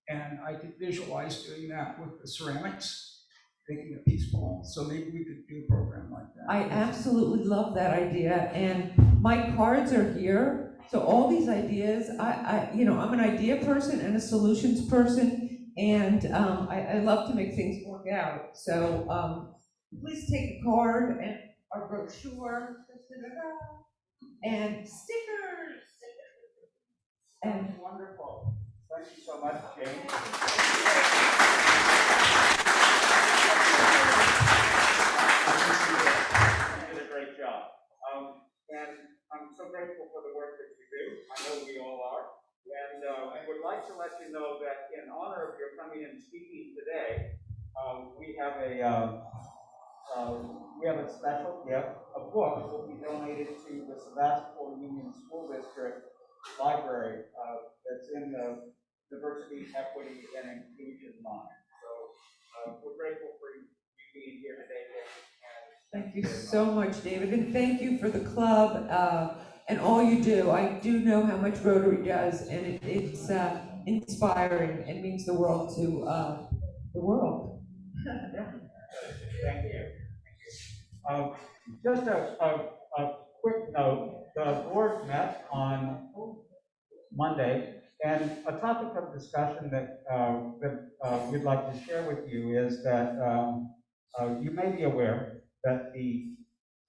[SPEAKER 5] And I could visualize doing that with the ceramics, making a peace poll. So maybe we could do a program like that.
[SPEAKER 18] I absolutely love that idea. And my cards are here. So all these ideas, I'm an idea person and a solutions person. And I love to make things work out. So please take a card and our brochure and stickers. And
[SPEAKER 1] wonderful. Thank you so much, Jane. You did a great job. And I'm so grateful for the work that you do. I know we all are. And I would like to let you know that in honor of your coming and speaking today, we have a special gift. A book will be donated to the Sebastopol Union School District Library that's in the Diversity, Equity, and Inclusion line. So we're grateful for you being here today, David.
[SPEAKER 18] Thank you so much, David, and thank you for the club and all you do. I do know how much Rotary does, and it's inspiring and means the world to the world.
[SPEAKER 1] Thank you. Just a quick note, the board met on Monday, and a topic of discussion that we'd like to share with you is that you may be aware that the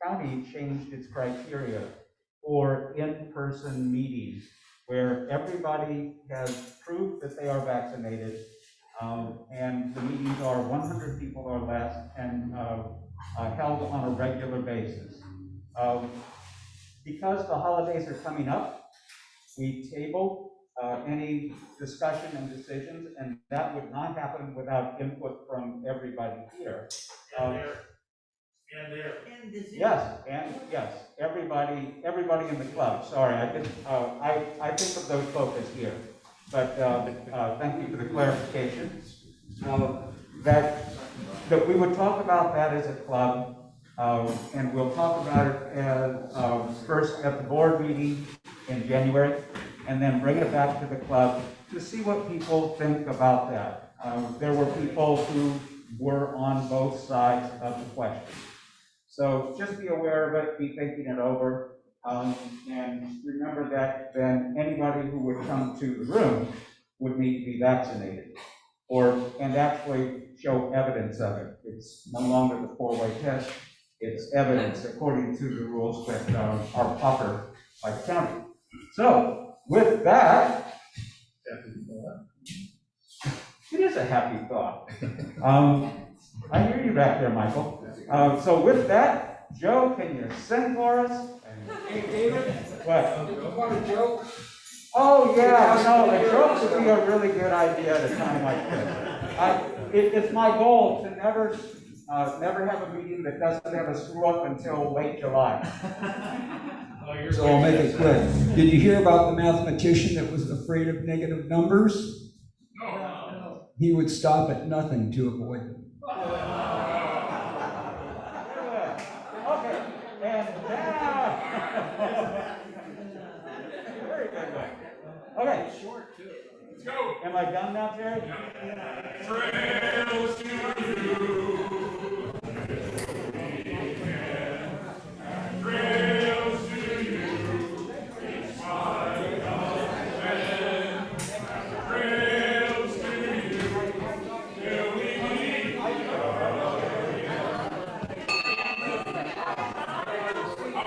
[SPEAKER 1] county changed its criteria for in-person meetings, where everybody has proof that they are vaccinated, and the meetings are 100 people or less and held on a regular basis. Because the holidays are coming up, we tabled any discussion and decisions, and that would not happen without input from everybody here. Yes, everybody in the club. Sorry, I think of those folks as here, but thank you for the clarification. That we would talk about that as a club, and we'll talk about it as first at the board meeting in January, and then bring it back to the club to see what people think about that. There were people who were on both sides of the question. So just be aware of it, be thinking it over, and remember that then anybody who would come to the room would need to be vaccinated, and actually show evidence of it. It's no longer the four-way test, it's evidence according to the rules that are proper by the county. So with that, it is a happy thought. I hear you back there, Michael. So with that, Joe, can you sing for us?
[SPEAKER 5] Hey, David.
[SPEAKER 1] What?
[SPEAKER 5] You want a joke?
[SPEAKER 1] Oh, yeah, no, a joke would be a really good idea at a time like this. It's my goal to never have a meeting that doesn't have a screw up until late July.
[SPEAKER 5] So I'll make it quick. Did you hear about the mathematician that was afraid of negative numbers?
[SPEAKER 19] No.
[SPEAKER 5] He would stop at nothing to avoid them.
[SPEAKER 1] Okay, and now. Very good one. Okay.
[SPEAKER 19] Short too.
[SPEAKER 1] Let's go. Am I done now, Terry?
[SPEAKER 3] Trails to you.